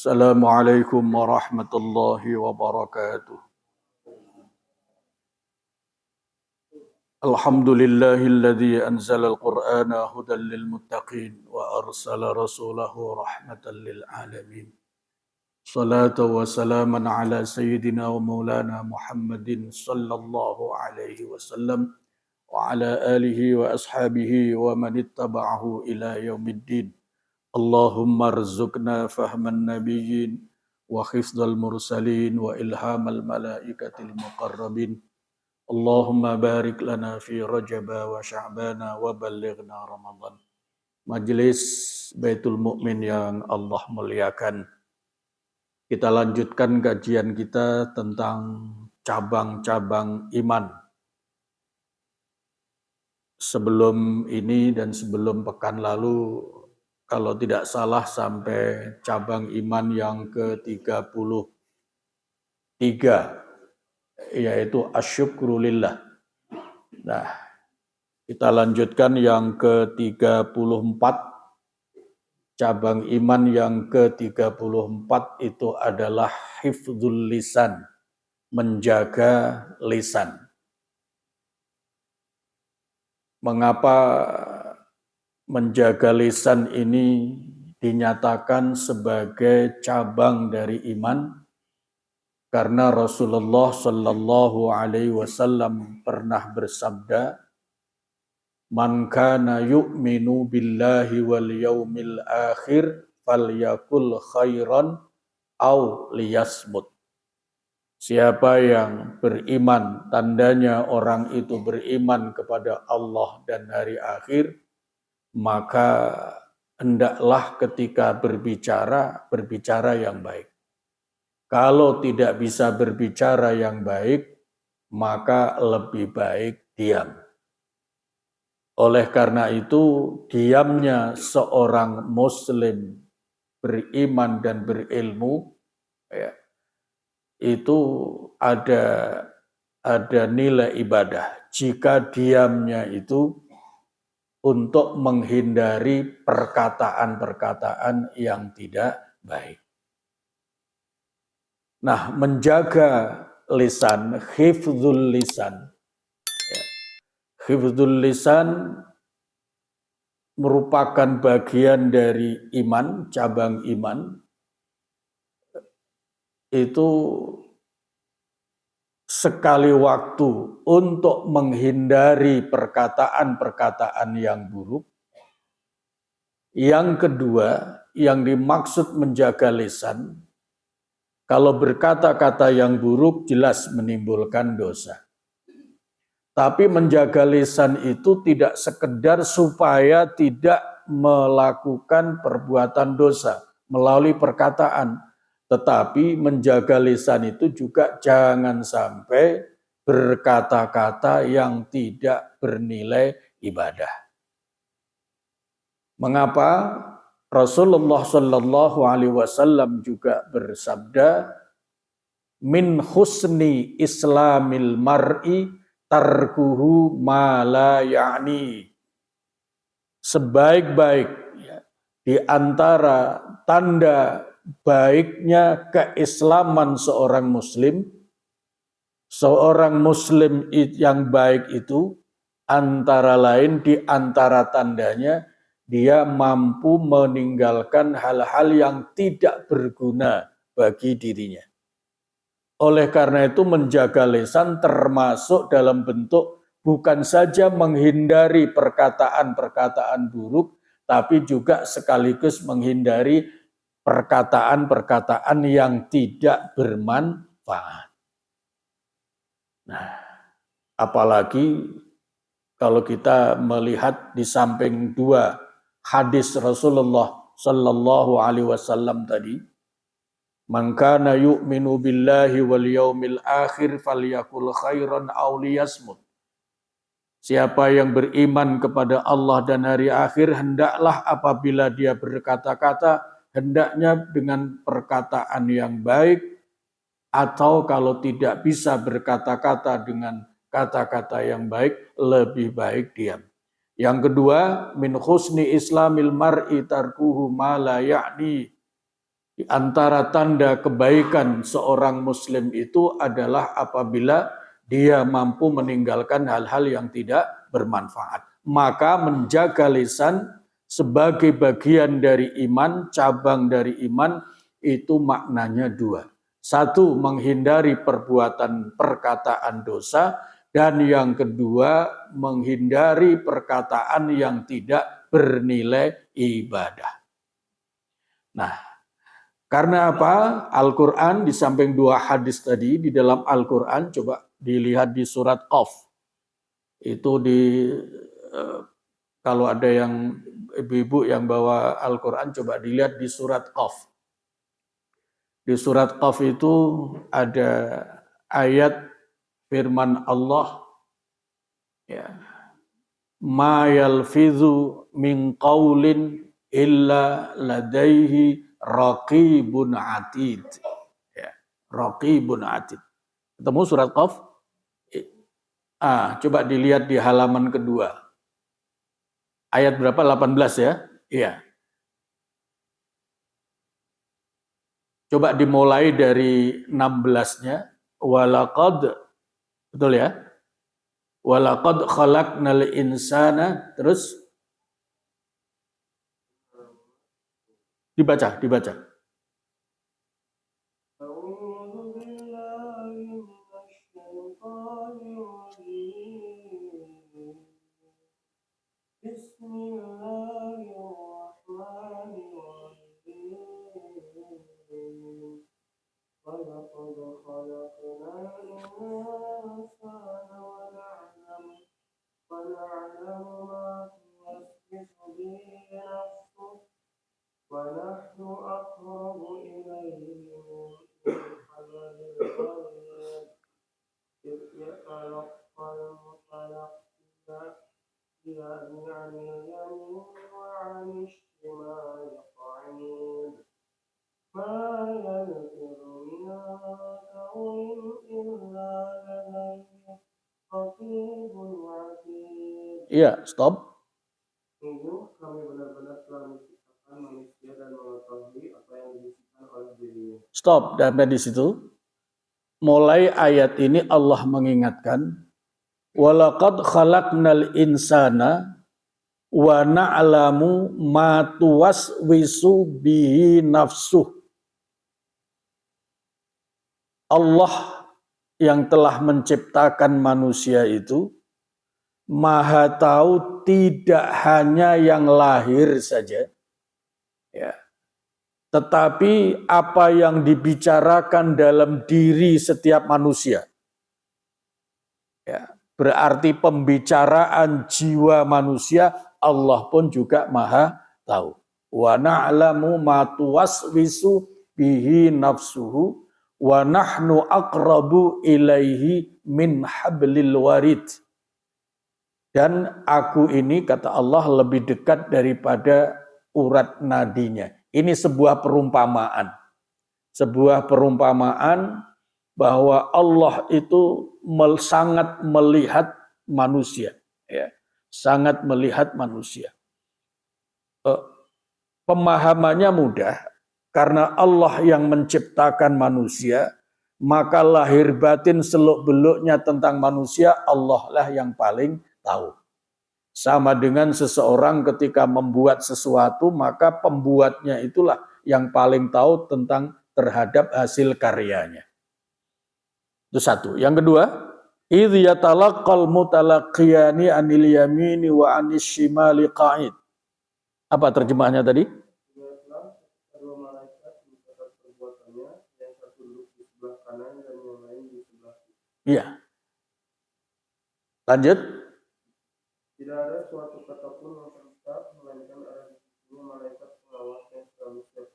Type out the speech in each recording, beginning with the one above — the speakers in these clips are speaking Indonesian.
Assalamualaikum warahmatullahi wabarakatuh. Alhamdulillahilladzi anzala al-Qur'ana hudan lil muttaqin wa arsala rasulahu rahmatan lil alamin. Salatu wa salaman ala sayyidina wa maulana Muhammadin sallallahu alaihi wasallam wa ala alihi wa ashabihi wa man ittaba'ahu ila yaumiddin. Allahumma rzuqna fahman nabiyyin wa hifdzal mursalin wa ilhamal malaikatil muqarrabin. Allahumma barik lana fi Rajab wa Sya'bana wa ballighna Ramadan. Majelis Baitul Mukmin yang Allah muliakan. Kita lanjutkan kajian kita tentang cabang-cabang iman. Sebelum ini dan sebelum pekan lalu, kalau tidak salah sampai cabang iman yang ke-33, yaitu asyukru lillah. Nah, kita lanjutkan yang ke-34. Cabang iman yang ke-34 itu adalah hifdzul lisan, menjaga lisan. Mengapa menjaga lisan ini dinyatakan sebagai cabang dari iman? Karena Rasulullah Shallallahu Alaihi Wasallam pernah bersabda, "Man kana yu'minu billahi wal yaumil akhir falyakul khairan aw liyasmut." Siapa yang beriman, tandanya orang itu beriman kepada Allah dan hari akhir, maka hendaklah ketika berbicara, berbicara yang baik. Kalau tidak bisa berbicara yang baik, maka lebih baik diam. Oleh karena itu, diamnya seorang muslim beriman dan berilmu, ya, itu ada nilai ibadah. Jika diamnya itu untuk menghindari perkataan-perkataan yang tidak baik. Nah, menjaga lisan, hifdzul lisan. Ya. Hifdzul lisan merupakan bagian dari iman, cabang iman. Itu sekali waktu untuk menghindari perkataan-perkataan yang buruk. Yang kedua, yang dimaksud menjaga lisan, kalau berkata-kata yang buruk jelas menimbulkan dosa. Tapi menjaga lisan itu tidak sekedar supaya tidak melakukan perbuatan dosa melalui perkataan. Tetapi menjaga lisan itu juga jangan sampai berkata-kata yang tidak bernilai ibadah. Mengapa? Rasulullah Shallallahu Alaihi Wasallam juga bersabda, "Min husni islamil mar'i tarkuhu ma la ya'ni." Sebaik-baik, ya, di antara tanda baiknya keislaman seorang muslim yang baik itu antara lain, di antara tandanya dia mampu meninggalkan hal-hal yang tidak berguna bagi dirinya. Oleh karena itu menjaga lisan termasuk dalam bentuk bukan saja menghindari perkataan-perkataan buruk, tapi juga sekaligus menghindari perkataan-perkataan yang tidak bermanfaat. Nah, apalagi kalau kita melihat di samping dua hadis Rasulullah Sallallahu Alaihi Wasallam tadi, "Man kana yu'minu billahi wal yaumil akhir falyakul khairan aw liyasmut." Siapa yang beriman kepada Allah dan hari akhir, hendaklah apabila dia berkata-kata, hendaknya dengan perkataan yang baik, atau kalau tidak bisa berkata-kata dengan kata-kata yang baik, lebih baik diam. Yang kedua, min husni islamil mar'i tarkuhu ma la ya'ni. Di antara tanda kebaikan seorang muslim itu adalah apabila dia mampu meninggalkan hal-hal yang tidak bermanfaat. Maka menjaga lisan sebagai bagian dari iman, cabang dari iman, itu maknanya dua. Satu, menghindari perbuatan perkataan dosa, dan yang kedua, menghindari perkataan yang tidak bernilai ibadah. Nah, karena apa? Al-Quran di samping dua hadis tadi, di dalam Al-Quran, coba dilihat di surat Qaf. Itu kalau ada yang ibu-ibu yang bawa Al-Quran, coba dilihat di surat Qaf. Di surat Qaf itu ada ayat firman Allah, ya, ma yalfizu min qaulin illa ladaihi raqibun atid. Ya, raqibun atid. Ketemu surat Qaf? Coba dilihat di halaman kedua. Ayat berapa? 18 ya? Iya. Coba dimulai dari 16-nya. Walaqad, betul ya? Walaqad khalaqnal insana, terus dibaca. Iya, stop. Kami benar-benar telah menciptakan manusia dan mengetahui apa yang dibisikkan oleh dirinya. Stop, sampai di situ. Mulai ayat ini Allah mengingatkan, walaqad khalaqnal insana wa na'lamu ma tuwaswisu bihi nafsuh. Allah yang telah menciptakan manusia itu Maha tahu tidak hanya yang lahir saja, ya, tetapi apa yang dibicarakan dalam diri setiap manusia. Ya, berarti pembicaraan jiwa manusia Allah pun juga Maha tahu. Wa na'lamu ma tuwaswisu bihi nafsuhu wa nahnu aqrabu ilaihi min hablil warid. Dan aku ini, kata Allah, lebih dekat daripada urat nadinya. Ini sebuah perumpamaan. Sebuah perumpamaan bahwa Allah itu sangat melihat manusia. Ya, sangat melihat manusia. Pemahamannya mudah. Karena Allah yang menciptakan manusia, maka lahir batin seluk-beluknya tentang manusia, Allah lah yang paling tahu. Sama dengan seseorang ketika membuat sesuatu, maka pembuatnya itulah yang paling tahu tentang terhadap hasil karyanya. Itu satu. Yang kedua, idh yatalaqqal mutalaqiyani anil yamini wa anis shimali qa'id. Apa terjemahnya tadi? Iya. Lanjut. Tidak ada suatu kata pun yang terucap melainkan ada di situ malaikat pengawas yang selalu siap.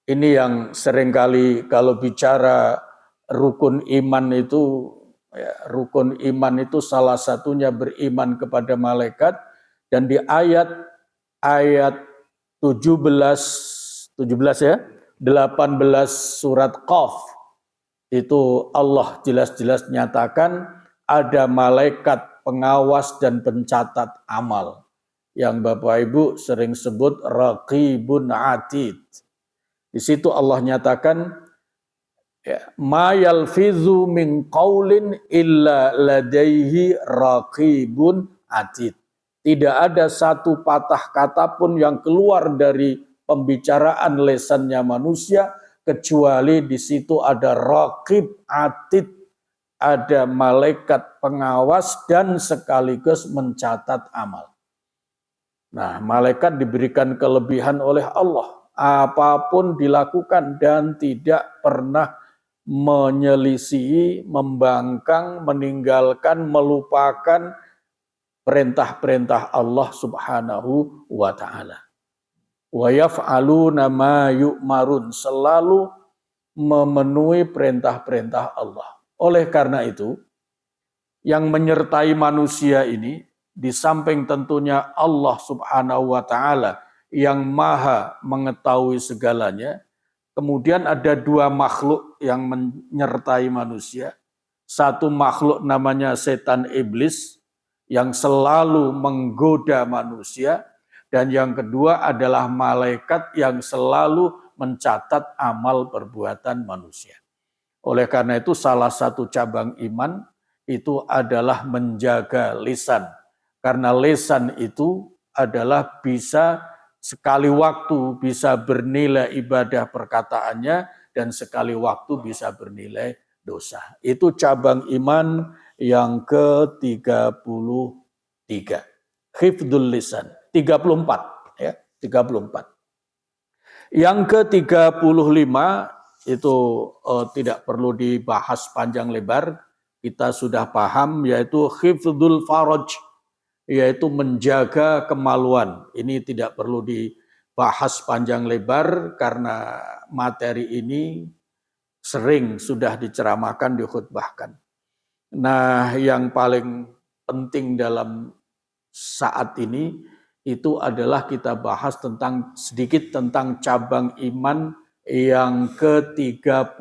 Ini yang seringkali kalau bicara rukun iman itu, ya, rukun iman itu salah satunya beriman kepada malaikat, dan di ayat 17 ya, 18 surat Qaf itu Allah jelas-jelas nyatakan ada malaikat pengawas dan pencatat amal yang Bapak Ibu sering sebut raqibun atid. Di situ Allah nyatakan, ma yalfizu min qaulin illa ladaihi raqibun atid. Tidak ada satu patah kata pun yang keluar dari pembicaraan lesannya manusia kecuali di situ ada raqib atid, ada malaikat pengawas dan sekaligus mencatat amal. Nah, malaikat diberikan kelebihan oleh Allah. Apapun dilakukan dan tidak pernah menyelisihi, membangkang, meninggalkan, melupakan perintah-perintah Allah Subhanahu wa taala. Wa yaf'aluna ma yu'marun, selalu memenuhi perintah-perintah Allah. Oleh karena itu, yang menyertai manusia ini di samping tentunya Allah Subhanahu wa taala yang maha mengetahui segalanya, kemudian ada dua makhluk yang menyertai manusia. Satu makhluk namanya setan iblis yang selalu menggoda manusia, dan yang kedua adalah malaikat yang selalu mencatat amal perbuatan manusia. Oleh karena itu salah satu cabang iman itu adalah menjaga lisan. Karena lisan itu adalah bisa sekali waktu bisa bernilai ibadah perkataannya dan sekali waktu bisa bernilai dosa. Itu cabang iman yang ke-33. Hifdzul lisan. 34 ya, 34. Yang ke-35 itu tidak perlu dibahas panjang lebar, kita sudah paham, yaitu hifdzul faraj, yaitu menjaga kemaluan. Ini tidak perlu dibahas panjang lebar karena materi ini sering sudah diceramahkan, dikhutbahkan. Nah, yang paling penting dalam saat ini itu adalah kita bahas sedikit tentang cabang iman yang ke-36.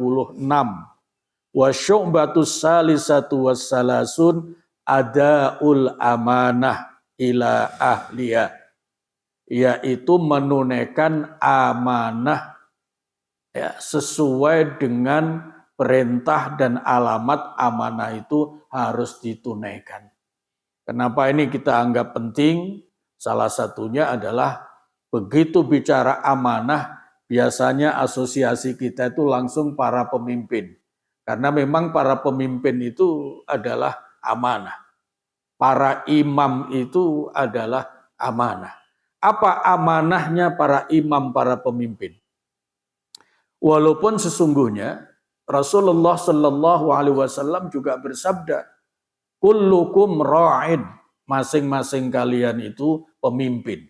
Wa syu'batus salisatu wassalasun adaul amanah ila ahliya, yaitu menunaikan amanah ya, sesuai dengan perintah dan alamat amanah itu harus ditunaikan. Kenapa ini kita anggap penting? Salah satunya adalah begitu bicara amanah, biasanya asosiasi kita itu langsung para pemimpin. Karena memang para pemimpin itu adalah amanah. Para imam itu adalah amanah. Apa amanahnya para imam, para pemimpin? Walaupun sesungguhnya Rasulullah Shallallahu Alaihi Wasallam juga bersabda, kullukum ra'in, masing-masing kalian itu pemimpin.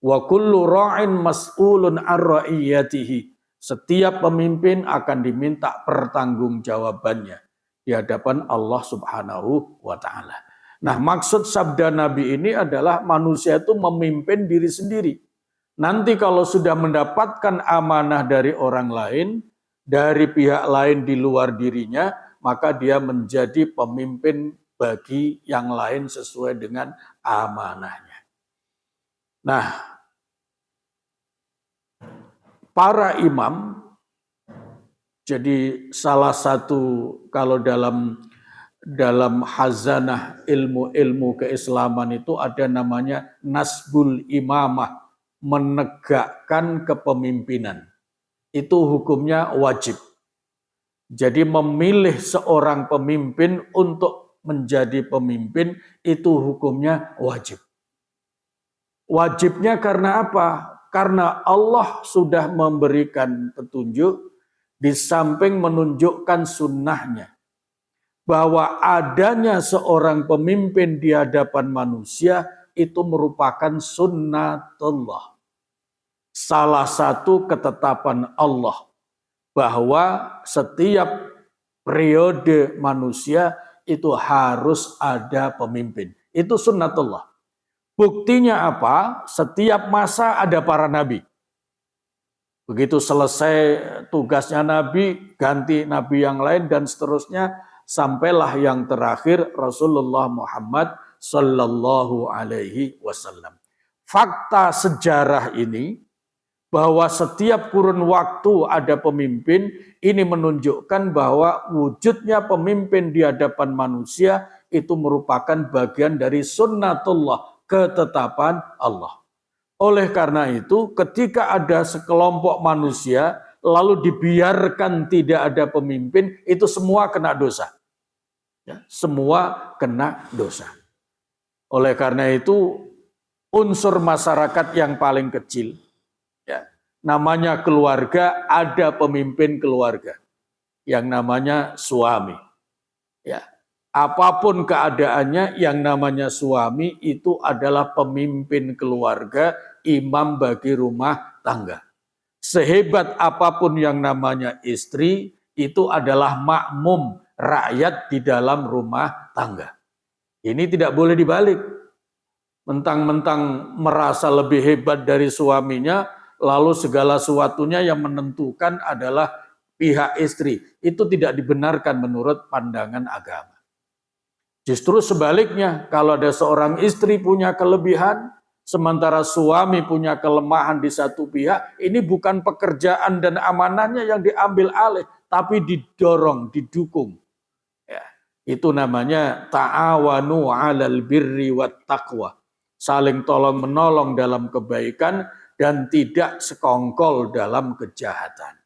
Wa kullu ra'in mas'ulun ar ra'iyatihi. Setiap pemimpin akan diminta pertanggungjawabannya di hadapan Allah Subhanahu wa taala. Nah, maksud sabda Nabi ini adalah manusia itu memimpin diri sendiri. Nanti kalau sudah mendapatkan amanah dari orang lain, dari pihak lain di luar dirinya, maka dia menjadi pemimpin bagi yang lain sesuai dengan amanahnya. Nah, para imam, jadi salah satu kalau dalam hazanah ilmu-ilmu keislaman itu ada namanya nasbul imamah, menegakkan kepemimpinan. Itu hukumnya wajib. Jadi memilih seorang pemimpin untuk menjadi pemimpin itu hukumnya wajib. Wajibnya karena apa? Karena Allah sudah memberikan petunjuk di samping menunjukkan sunnahnya. Bahwa adanya seorang pemimpin di hadapan manusia itu merupakan sunnatullah. Salah satu ketetapan Allah. Bahwa setiap periode manusia itu harus ada pemimpin. Itu sunnatullah. Buktinya apa? Setiap masa ada para nabi. Begitu selesai tugasnya nabi, ganti nabi yang lain dan seterusnya, sampailah yang terakhir Rasulullah Muhammad Sallallahu Alaihi Wasallam. Fakta sejarah ini bahwa setiap kurun waktu ada pemimpin, ini menunjukkan bahwa wujudnya pemimpin di hadapan manusia itu merupakan bagian dari sunnatullah, ketetapan Allah. Oleh karena itu, ketika ada sekelompok manusia, lalu dibiarkan tidak ada pemimpin, itu semua kena dosa. Ya, semua kena dosa. Oleh karena itu, unsur masyarakat yang paling kecil, ya, namanya keluarga, ada pemimpin keluarga yang namanya suami. Ya, apapun keadaannya, yang namanya suami itu adalah pemimpin keluarga, imam bagi rumah tangga. Sehebat apapun yang namanya istri, itu adalah makmum rakyat di dalam rumah tangga. Ini tidak boleh dibalik. Mentang-mentang merasa lebih hebat dari suaminya, lalu segala sesuatunya yang menentukan adalah pihak istri. Itu tidak dibenarkan menurut pandangan agama. Justru sebaliknya, kalau ada seorang istri punya kelebihan, sementara suami punya kelemahan di satu pihak, ini bukan pekerjaan dan amanahnya yang diambil alih, tapi didorong, didukung. Ya, itu namanya ta'awanu 'alal birri wat taqwa. Saling tolong menolong dalam kebaikan dan tidak sekongkol dalam kejahatan.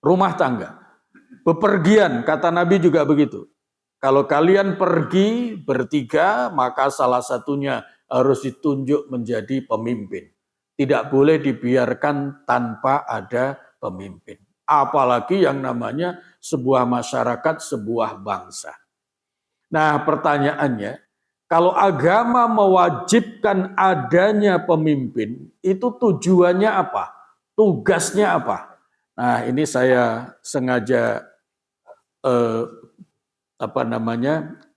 Rumah tangga, bepergian, kata Nabi juga begitu. Kalau kalian pergi bertiga, maka salah satunya harus ditunjuk menjadi pemimpin. Tidak boleh dibiarkan tanpa ada pemimpin. Apalagi yang namanya sebuah masyarakat, sebuah bangsa. Nah, pertanyaannya, kalau agama mewajibkan adanya pemimpin, itu tujuannya apa? Tugasnya apa? Nah, ini saya sengaja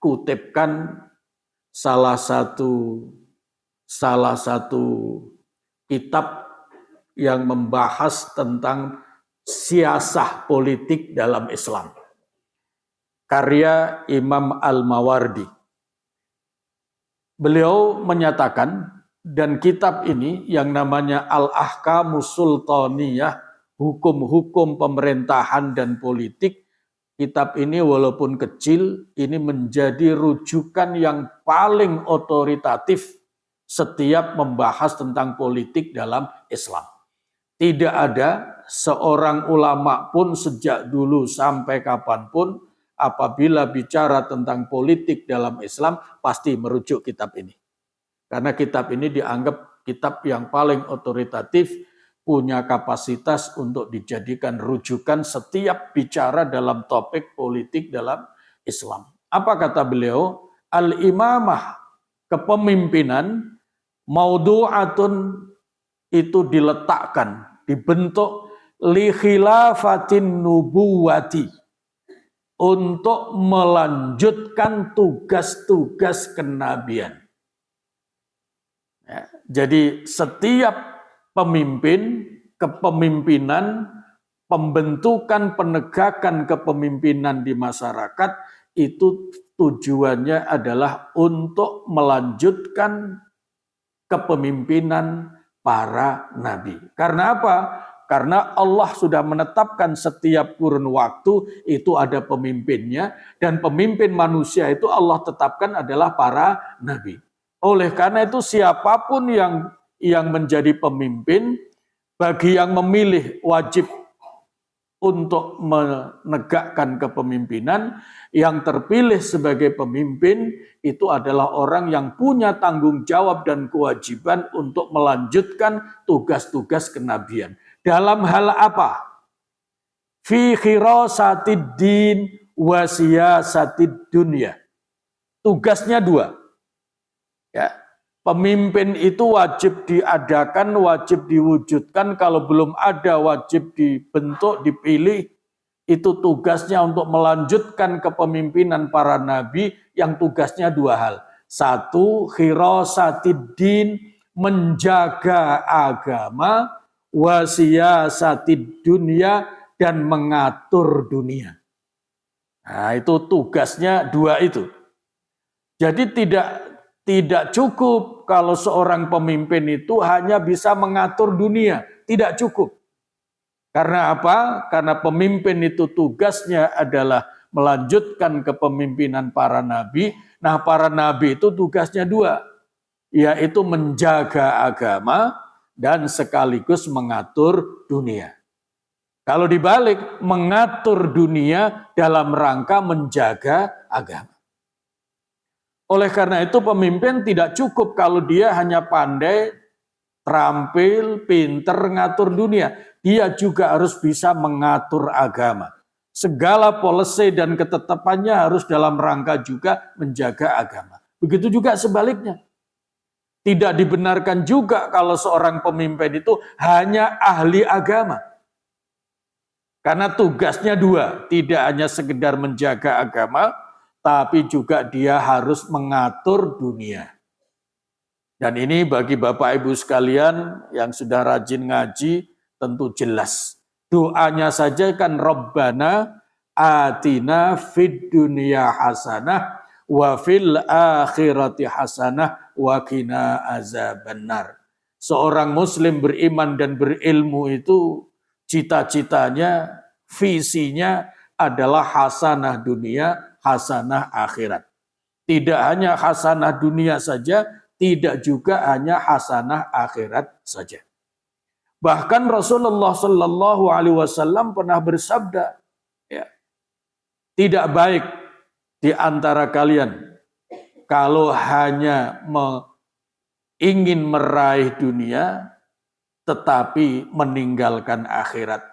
kutipkan salah satu kitab yang membahas tentang siasah politik dalam Islam. Karya Imam Al-Mawardi. Beliau menyatakan, dan kitab ini yang namanya Al-Ahkamus Sultaniyah, hukum-hukum pemerintahan dan politik, kitab ini walaupun kecil, ini menjadi rujukan yang paling otoritatif setiap membahas tentang politik dalam Islam. Tidak ada seorang ulama pun sejak dulu sampai kapanpun, apabila bicara tentang politik dalam Islam, pasti merujuk kitab ini. Karena kitab ini dianggap kitab yang paling otoritatif, punya kapasitas untuk dijadikan rujukan setiap bicara dalam topik politik dalam Islam. Apa kata beliau? Al-imamah, kepemimpinan, maudu'atun, itu diletakkan, dibentuk li khilafatin nubuwati, untuk melanjutkan tugas-tugas kenabian. Ya, jadi setiap pemimpin, kepemimpinan, pembentukan, penegakan kepemimpinan di masyarakat, itu tujuannya adalah untuk melanjutkan kepemimpinan para nabi. Karena apa? Karena Allah sudah menetapkan setiap kurun waktu itu ada pemimpinnya, dan pemimpin manusia itu Allah tetapkan adalah para nabi. Oleh karena itu siapapun yang menjadi pemimpin, bagi yang memilih wajib untuk menegakkan kepemimpinan, yang terpilih sebagai pemimpin itu adalah orang yang punya tanggung jawab dan kewajiban untuk melanjutkan tugas-tugas kenabian. Dalam hal apa? Fi khirasatid din wa siyasatid dunya. Tugasnya dua. Ya, pemimpin itu wajib diadakan, wajib diwujudkan. Kalau belum ada, wajib dibentuk, dipilih. Itu tugasnya untuk melanjutkan kepemimpinan para nabi, yang tugasnya dua hal. Satu, khirasatid din, menjaga agama, wasiyasatid dunia, dan mengatur dunia. Nah, itu tugasnya dua itu. Jadi tidak cukup cukup kalau seorang pemimpin itu hanya bisa mengatur dunia. Tidak cukup. Karena apa? Karena pemimpin itu tugasnya adalah melanjutkan kepemimpinan para nabi. Nah, para nabi itu tugasnya dua, yaitu menjaga agama dan sekaligus mengatur dunia. Kalau dibalik, mengatur dunia dalam rangka menjaga agama. Oleh karena itu pemimpin tidak cukup kalau dia hanya pandai, terampil, pinter ngatur dunia. Dia juga harus bisa mengatur agama. Segala policy dan ketetapannya harus dalam rangka juga menjaga agama. Begitu juga sebaliknya. Tidak dibenarkan juga kalau seorang pemimpin itu hanya ahli agama. Karena tugasnya dua, tidak hanya sekedar menjaga agama, tapi juga dia harus mengatur dunia. Dan ini bagi Bapak Ibu sekalian yang sudah rajin ngaji, tentu jelas. Doanya saja kan Rabbana atina fid dunya hasanah wa fil akhirati hasanah wa qina azabannar. Seorang muslim beriman dan berilmu itu cita-citanya, visinya adalah hasanah dunia, hasanah akhirat. Tidak hanya hasanah dunia saja, tidak juga hanya hasanah akhirat saja. Bahkan Rasulullah Shallallahu Alaihi Wasallam pernah bersabda, ya, tidak baik di antara kalian kalau hanya ingin meraih dunia, tetapi meninggalkan akhirat.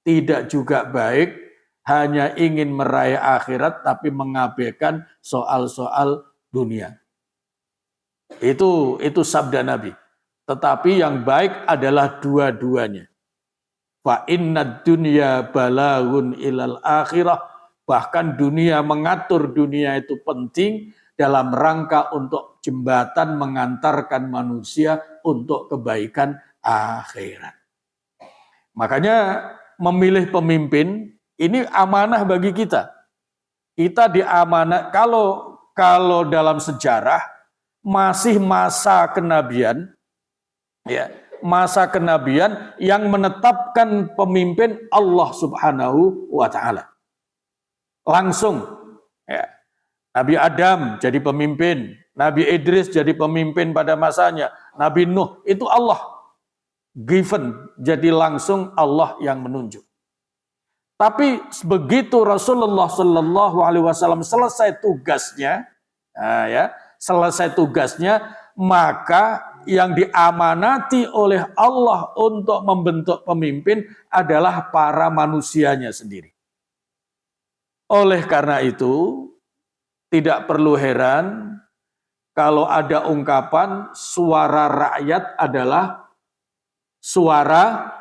Tidak juga baik hanya ingin meraih akhirat, tapi mengabaikan soal-soal dunia. Itu sabda Nabi. Tetapi yang baik adalah dua-duanya. Fa innad dunya balaghun ilal akhirah. Bahkan dunia, mengatur dunia itu penting dalam rangka untuk jembatan mengantarkan manusia untuk kebaikan akhirat. Makanya memilih pemimpin ini amanah bagi kita. Kita diamanah, kalau dalam sejarah masih masa kenabian, ya, masa kenabian yang menetapkan pemimpin Allah Subhanahu wa taala. Langsung, ya. Nabi Adam jadi pemimpin, Nabi Idris jadi pemimpin pada masanya, Nabi Nuh itu Allah given, jadi langsung Allah yang menunjuk. Tapi begitu Rasulullah Shallallahu Alaihi Wasallam selesai tugasnya, maka yang diamanati oleh Allah untuk membentuk pemimpin adalah para manusianya sendiri. Oleh karena itu, tidak perlu heran kalau ada ungkapan suara rakyat adalah suara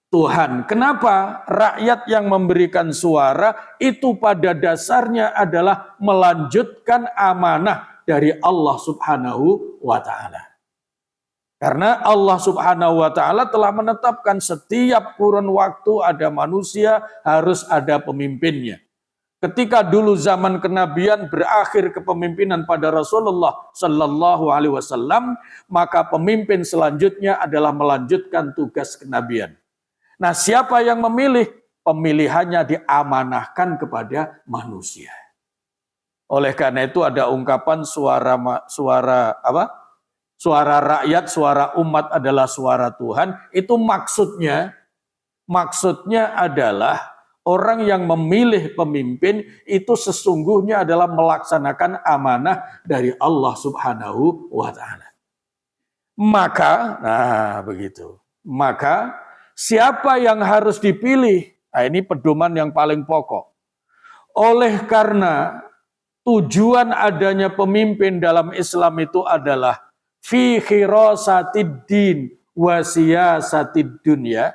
Tuhan. Kenapa? Rakyat yang memberikan suara itu pada dasarnya adalah melanjutkan amanah dari Allah Subhanahu wa taala. Karena Allah Subhanahu wa taala telah menetapkan setiap kurun waktu ada manusia harus ada pemimpinnya. Ketika dulu zaman kenabian berakhir kepemimpinan pada Rasulullah Sallallahu Alaihi Wasallam, maka pemimpin selanjutnya adalah melanjutkan tugas kenabian. Nah, siapa yang memilih? Pemilihannya diamanahkan kepada manusia. Oleh karena itu ada ungkapan suara rakyat, suara umat adalah suara Tuhan. Itu maksudnya adalah orang yang memilih pemimpin itu sesungguhnya adalah melaksanakan amanah dari Allah Subhanahu wa taala. Maka siapa yang harus dipilih? Nah, ini pedoman yang paling pokok. Oleh karena tujuan adanya pemimpin dalam Islam itu adalah fi khirasatid din wa siyasatid dunya,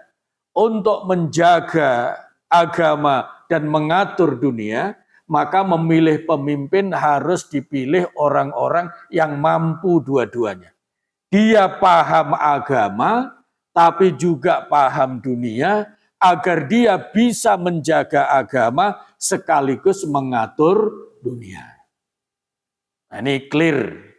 untuk menjaga agama dan mengatur dunia, maka memilih pemimpin harus dipilih orang-orang yang mampu dua-duanya. Dia paham agama, tapi juga paham dunia, agar dia bisa menjaga agama sekaligus mengatur dunia. Nah, ini clear.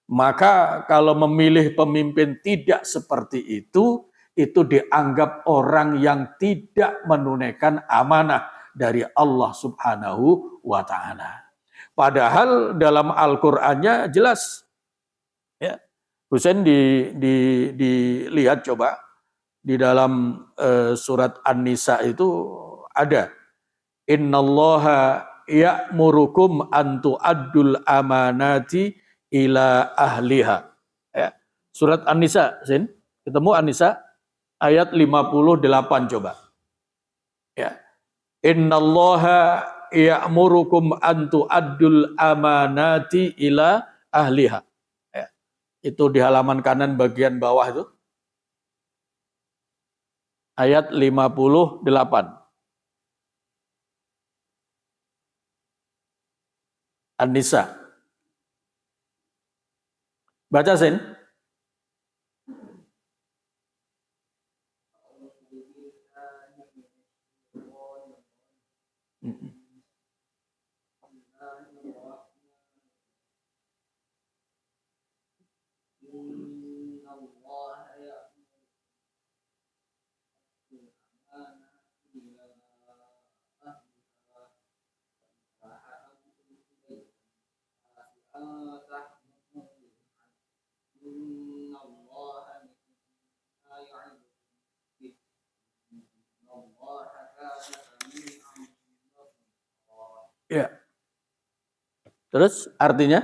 Maka kalau memilih pemimpin tidak seperti itu dianggap orang yang tidak menunaikan amanah dari Allah Subhanahu wa Ta'ala. Padahal dalam Al-Qur'annya jelas, ya. Husain dilihat coba di dalam surat An-Nisa itu ada innallaha ya'murukum an tu'addul amanati ila ahliha. Ya. Surat An-Nisa, Sin. Ketemu An-Nisa ayat 58 coba. Ya. Innallaha ya'murukum an tu'addul amanati ila ahliha. Ya. Itu di halaman kanan bagian bawah itu. Ayat 58. An-Nisa. Baca, Sin. Ya. Terus artinya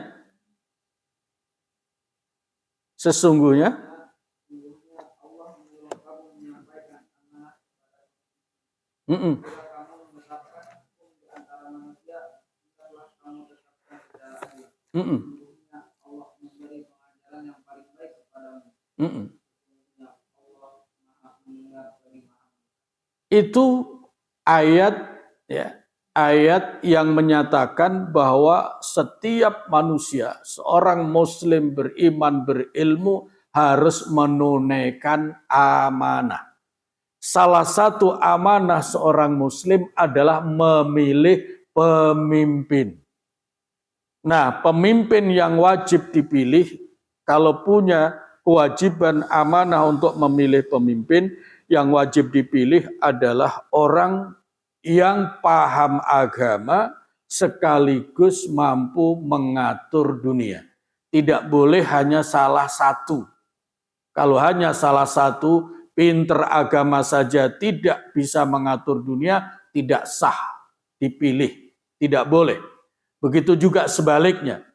sesungguhnya Itu ayat, ya, ayat yang menyatakan bahwa setiap manusia, seorang muslim beriman berilmu harus menunaikan amanah. Salah satu amanah seorang muslim adalah memilih pemimpin. Nah, pemimpin yang wajib dipilih kalau punya kewajiban amanah untuk memilih pemimpin, yang wajib dipilih adalah orang yang paham agama sekaligus mampu mengatur dunia. Tidak boleh hanya salah satu. Kalau hanya salah satu, pinter agama saja tidak bisa mengatur dunia, tidak sah dipilih. Tidak boleh. Begitu juga sebaliknya.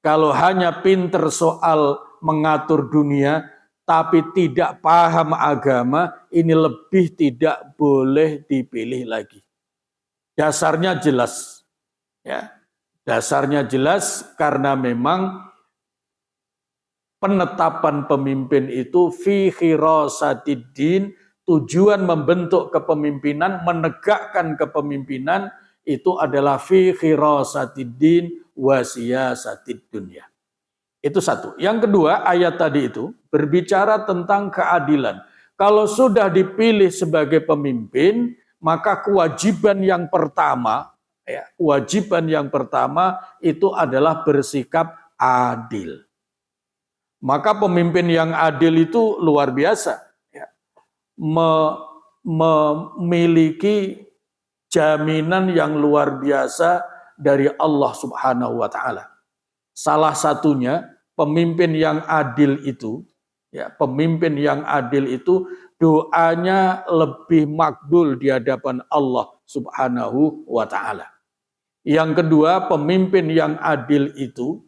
Kalau hanya pinter soal mengatur dunia, tapi tidak paham agama, ini lebih tidak boleh dipilih lagi. Dasarnya jelas. Ya. Dasarnya jelas karena memang penetapan pemimpin itu fi khirasatiddin, tujuan membentuk kepemimpinan, menegakkan kepemimpinan itu adalah fi khirasatiddin wa siyasatid dunya. Itu satu. Yang kedua, ayat tadi itu berbicara tentang keadilan. Kalau sudah dipilih sebagai pemimpin, maka kewajiban yang pertama, ya, kewajiban yang pertama itu adalah bersikap adil. Maka pemimpin yang adil itu luar biasa, ya, memiliki jaminan yang luar biasa dari Allah Subhanahu wa Ta'ala. Salah satunya pemimpin yang adil itu, ya, pemimpin yang adil itu doanya lebih makbul di hadapan Allah Subhanahu wa Ta'ala. Yang kedua, pemimpin yang adil itu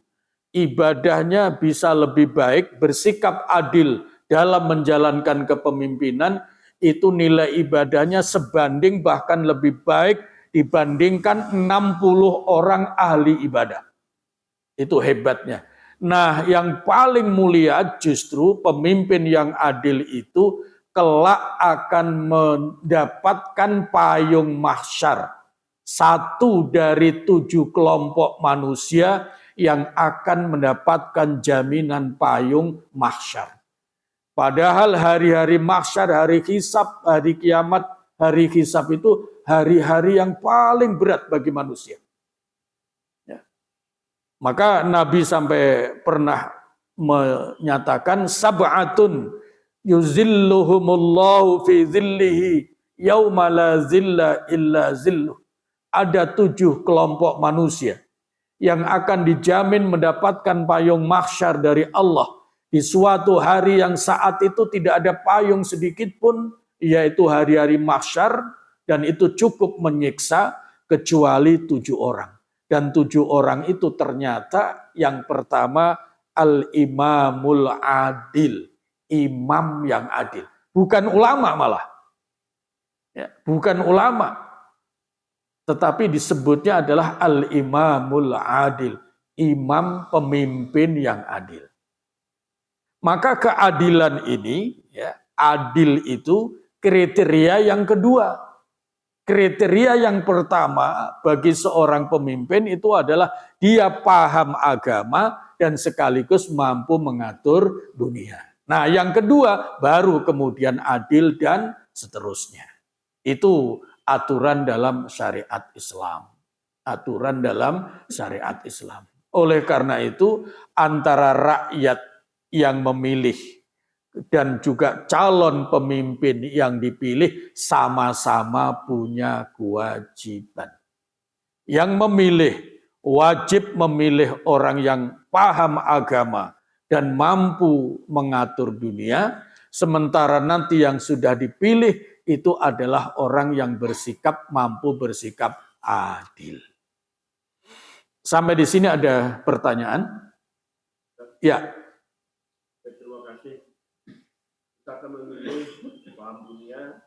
ibadahnya bisa lebih baik, bersikap adil dalam menjalankan kepemimpinan, itu nilai ibadahnya sebanding bahkan lebih baik dibandingkan 60 orang ahli ibadah. Itu hebatnya. Nah, yang paling mulia justru pemimpin yang adil itu kelak akan mendapatkan payung mahsyar. Satu dari 7 kelompok manusia yang akan mendapatkan jaminan payung mahsyar. Padahal hari-hari mahsyar, hari hisab, hari kiamat, hari hisab itu hari-hari yang paling berat bagi manusia. Maka Nabi sampai pernah menyatakan sab'atun yuzilluhumullahu fi zillihi yauma la zilla illa zilluh. Ada 7 kelompok manusia yang akan dijamin mendapatkan payung mahsyar dari Allah di suatu hari yang saat itu tidak ada payung sedikit pun, yaitu hari-hari mahsyar, dan itu cukup menyiksa kecuali 7 orang. Dan 7 orang itu ternyata yang pertama al-imamul adil, imam yang adil, bukan ulama malah, ya, bukan ulama, tetapi disebutnya adalah al-imamul adil, imam pemimpin yang adil. Maka keadilan ini, ya, adil itu kriteria yang kedua. Kriteria yang pertama bagi seorang pemimpin itu adalah dia paham agama dan sekaligus mampu mengatur dunia. Nah, yang kedua baru kemudian adil dan seterusnya. Itu aturan dalam syariat Islam. Aturan dalam syariat Islam. Oleh karena itu, antara rakyat yang memilih dan juga calon pemimpin yang dipilih sama-sama punya kewajiban. Yang memilih wajib memilih orang yang paham agama dan mampu mengatur dunia, sementara nanti yang sudah dipilih itu adalah orang yang mampu bersikap adil. Sampai di sini ada pertanyaan? Ya. Terima kasih. Kita akan memilih paham dunia,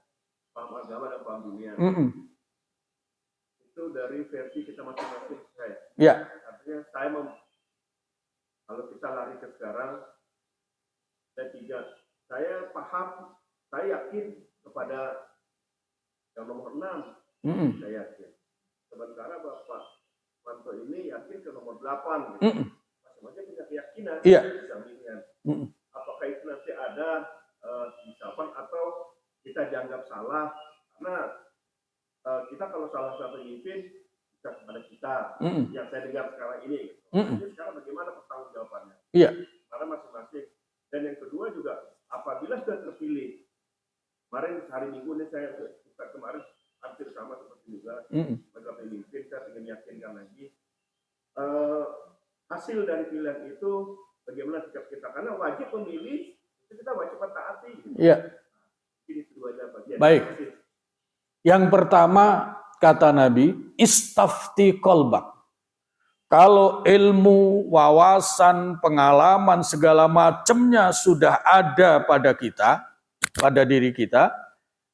paham agama dan paham dunia. Itu dari versi kita masing-masing. Ya. Artinya kalau kita lari ke sekarang, saya paham, saya yakin kepada yang nomor 6. Saya yakin. Sementara Bapak Manto ini yakin ke nomor 8. Masing-masing punya keyakinan. Iya. Bisa melihat. Apakah itu nanti ada misalkan atau kita dianggap salah karena kita kalau salah satu pemimpin bisa kepada kita yang saya dengar sekarang ini. Jadi sekarang bagaimana pertanggungjawabannya? Iya. Karena masing-masing. Dan yang kedua juga apabila sudah terpilih, kemarin hari Minggu ini saya kemarin hampir sama seperti juga sebagai pemimpin, saya ingin yakinkan lagi hasil dari pilihan itu bagaimana sikap kita, karena wajib memilih itu kita wajib mentaati. Iya. Ini keduanya bagian. Baik. Yang pertama kata Nabi, istafti qalbak. Kalau ilmu, wawasan, pengalaman segala macamnya sudah ada pada kita, pada diri kita,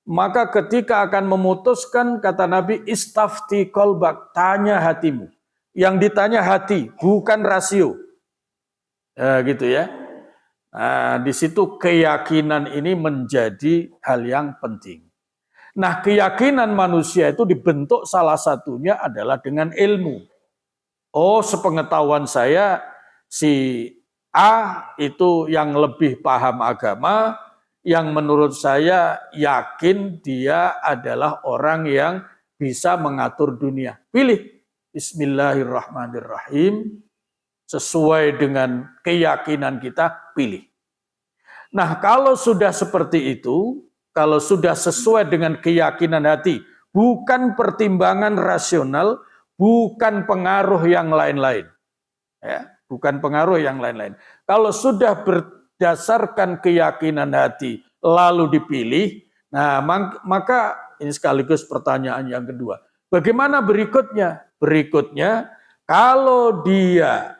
maka ketika akan memutuskan kata Nabi, istafti qalbak, tanya hatimu. Yang ditanya hati, bukan rasio. Gitu ya. Nah, di situ keyakinan ini menjadi hal yang penting. Nah, keyakinan manusia itu dibentuk salah satunya adalah dengan ilmu. Oh, sepengetahuan saya si A itu yang lebih paham agama, yang menurut saya yakin dia adalah orang yang bisa mengatur dunia. Pilih. Bismillahirrahmanirrahim. Sesuai dengan keyakinan kita, pilih. Nah, kalau sudah seperti itu, kalau sudah sesuai dengan keyakinan hati, bukan pertimbangan rasional, bukan pengaruh yang lain-lain. Ya, bukan pengaruh yang lain-lain. Kalau sudah berdasarkan keyakinan hati, lalu dipilih, nah maka ini sekaligus pertanyaan yang kedua. Bagaimana berikutnya? Berikutnya, kalau dia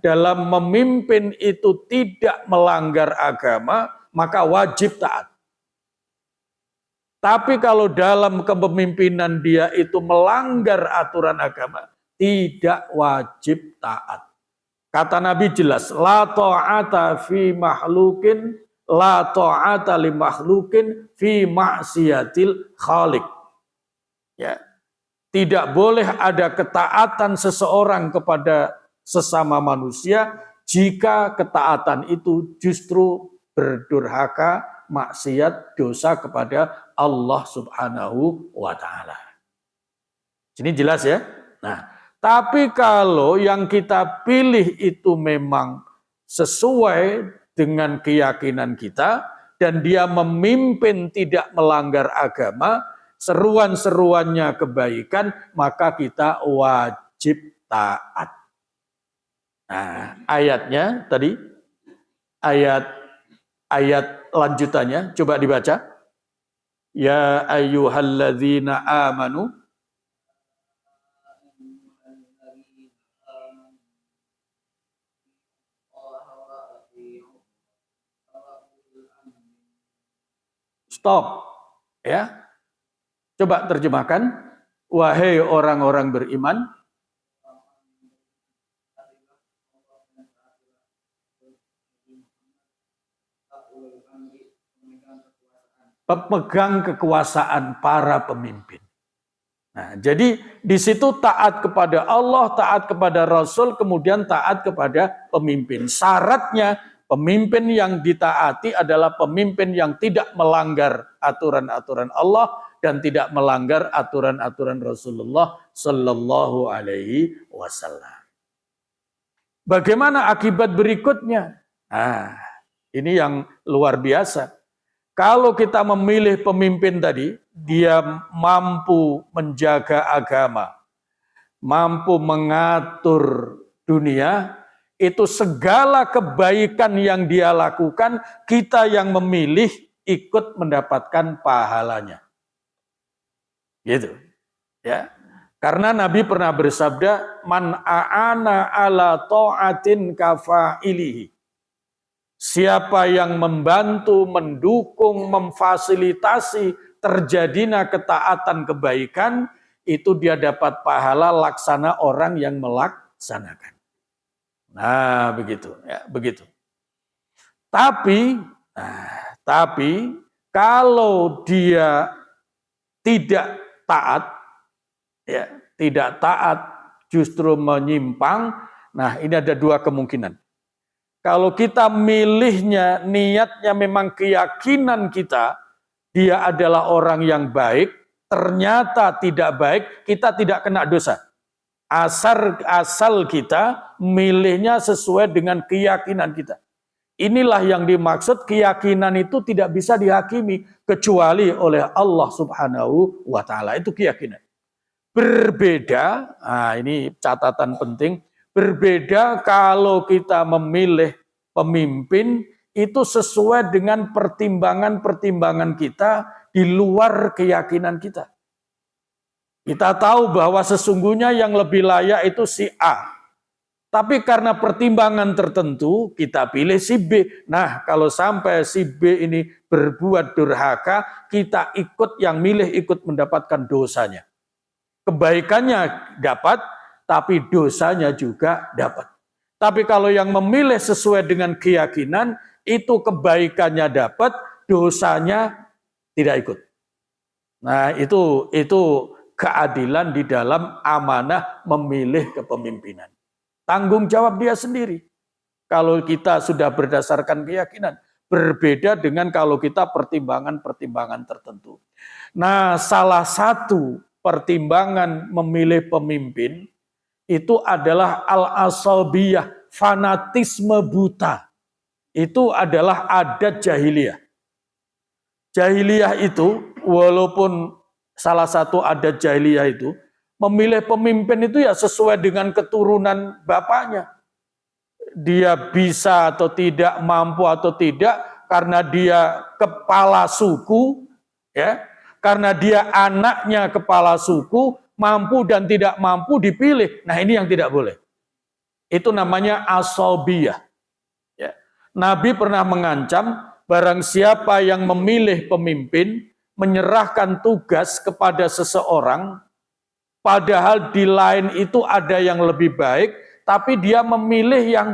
dalam memimpin itu tidak melanggar agama, maka wajib taat. Tapi kalau dalam kepemimpinan dia itu melanggar aturan agama, tidak wajib taat. Kata Nabi jelas, la ta'ata fi makhlukin, la ta'ata li makhlukin fi ma'siyatil khaliq. Ya. Tidak boleh ada ketaatan seseorang kepada sesama manusia jika ketaatan itu justru berdurhaka, maksiat, dosa kepada Allah Subhanahu wa Ta'ala. Ini jelas ya. Nah, tapi kalau yang kita pilih itu memang sesuai dengan keyakinan kita dan dia memimpin tidak melanggar agama, seruan-seruannya kebaikan, maka kita wajib taat. Nah, ayatnya tadi, ayat lanjutannya, coba dibaca. Ya ayyuhalladzina amanu stop. Ya. Coba terjemahkan. Wahai orang-orang beriman, pemegang kekuasaan para pemimpin. Nah, jadi di situ taat kepada Allah, taat kepada Rasul, kemudian taat kepada pemimpin. Syaratnya pemimpin yang ditaati adalah pemimpin yang tidak melanggar aturan-aturan Allah dan tidak melanggar aturan-aturan Rasulullah Sallallahu Alaihi Wasallam. Bagaimana akibat berikutnya? Nah, ini yang luar biasa. Kalau kita memilih pemimpin tadi, dia mampu menjaga agama, mampu mengatur dunia, itu segala kebaikan yang dia lakukan, kita yang memilih ikut mendapatkan pahalanya. Gitu. Ya. Karena Nabi pernah bersabda, man a'ana ala ta'atin kafa'ilihi. Siapa yang membantu, mendukung, memfasilitasi terjadinya ketaatan kebaikan, itu dia dapat pahala laksana orang yang melaksanakan. Nah, begitu, ya, begitu. Tapi kalau dia tidak taat, ya, tidak taat, justru menyimpang. Nah, ini ada dua kemungkinan. Kalau kita milihnya, niatnya memang keyakinan kita, dia adalah orang yang baik, ternyata tidak baik, kita tidak kena dosa. Asal kita milihnya sesuai dengan keyakinan kita. Inilah yang dimaksud keyakinan itu tidak bisa dihakimi kecuali oleh Allah Subhanahu wa Ta'ala. Itu keyakinan. Berbeda, nah ini catatan penting, berbeda kalau kita memilih pemimpin itu sesuai dengan pertimbangan-pertimbangan kita di luar keyakinan kita. Kita tahu bahwa sesungguhnya yang lebih layak itu si A. Tapi karena pertimbangan tertentu kita pilih si B. Nah, kalau sampai si B ini berbuat durhaka, kita yang milih ikut mendapatkan dosanya. Kebaikannya dapat, tapi dosanya juga dapat. Tapi kalau yang memilih sesuai dengan keyakinan, itu kebaikannya dapat, dosanya tidak ikut. Nah, itu keadilan di dalam amanah memilih kepemimpinan. Tanggung jawab dia sendiri. Kalau kita sudah berdasarkan keyakinan, berbeda dengan kalau kita pertimbangan-pertimbangan tertentu. Nah, salah satu pertimbangan memilih pemimpin itu adalah al-asabiyah, fanatisme buta. Itu adalah adat jahiliyah. Jahiliyah itu, walaupun salah satu adat jahiliyah itu, memilih pemimpin itu ya sesuai dengan keturunan bapaknya. Dia bisa atau tidak, mampu atau tidak, karena dia kepala suku, ya. Karena dia anaknya kepala suku, mampu dan tidak mampu dipilih. Nah, ini yang tidak boleh. Itu namanya asabiyah. Ya. Nabi pernah mengancam, barang siapa yang memilih pemimpin, menyerahkan tugas kepada seseorang, padahal di lain itu ada yang lebih baik, tapi dia memilih yang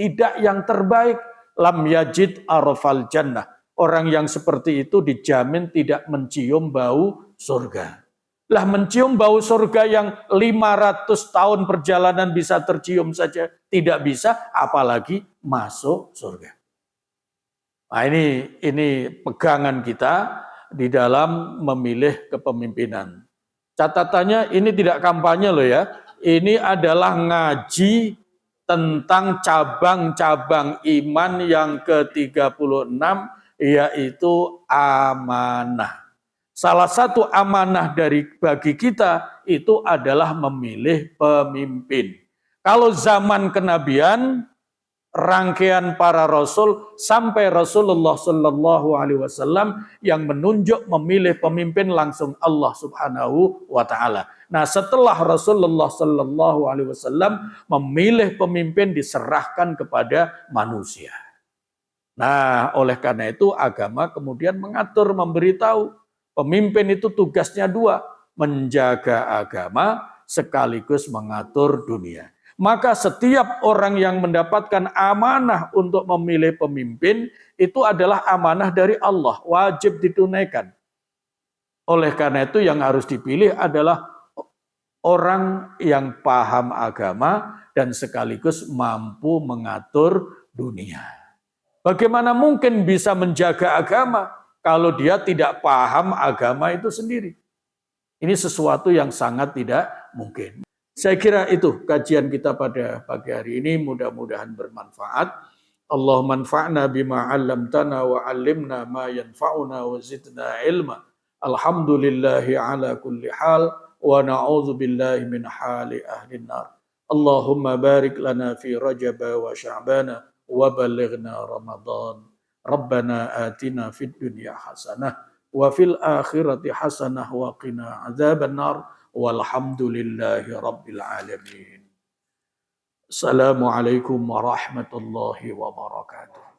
tidak yang terbaik, lam yajid arafal jannah. Orang yang seperti itu dijamin tidak mencium bau surga. Lah mencium bau surga yang 500 tahun perjalanan bisa tercium saja tidak bisa, apalagi masuk surga. Nah, ini pegangan kita di dalam memilih kepemimpinan. Catatannya ini tidak kampanye loh ya. Ini adalah ngaji tentang cabang-cabang iman yang ke-36, yaitu amanah. Salah satu amanah bagi kita itu adalah memilih pemimpin. Kalau zaman kenabian, rangkaian para rasul sampai Rasulullah Shallallahu Alaihi Wasallam yang menunjuk memilih pemimpin langsung Allah Subhanahu Wa Taala. Nah, setelah Rasulullah Shallallahu Alaihi Wasallam memilih pemimpin diserahkan kepada manusia. Nah, oleh karena itu agama kemudian mengatur, memberitahu pemimpin itu tugasnya dua, menjaga agama sekaligus mengatur dunia. Maka setiap orang yang mendapatkan amanah untuk memilih pemimpin itu adalah amanah dari Allah, wajib ditunaikan. Oleh karena itu yang harus dipilih adalah orang yang paham agama dan sekaligus mampu mengatur dunia. Bagaimana mungkin bisa menjaga agama kalau dia tidak paham agama itu sendiri? Ini sesuatu yang sangat tidak mungkin. Saya kira itu kajian kita pada pagi hari ini, mudah-mudahan bermanfaat. Allahumma anfa'na bima 'allamtana wa 'allimna ma yanfa'una wa zidna ilma. Alhamdulillahi ala kulli hal wa na'udzu billahi min hali ahli nar. Allahumma barik lana fi Rajab wa Sya'ban wa balighna Ramadan. Rabbana atina fid dunya hasanah wa fil akhirati hasanah wa qina adzaban nar. Walhamdulillahi Rabbil Alamin. Assalamualaikum warahmatullahi wabarakatuh.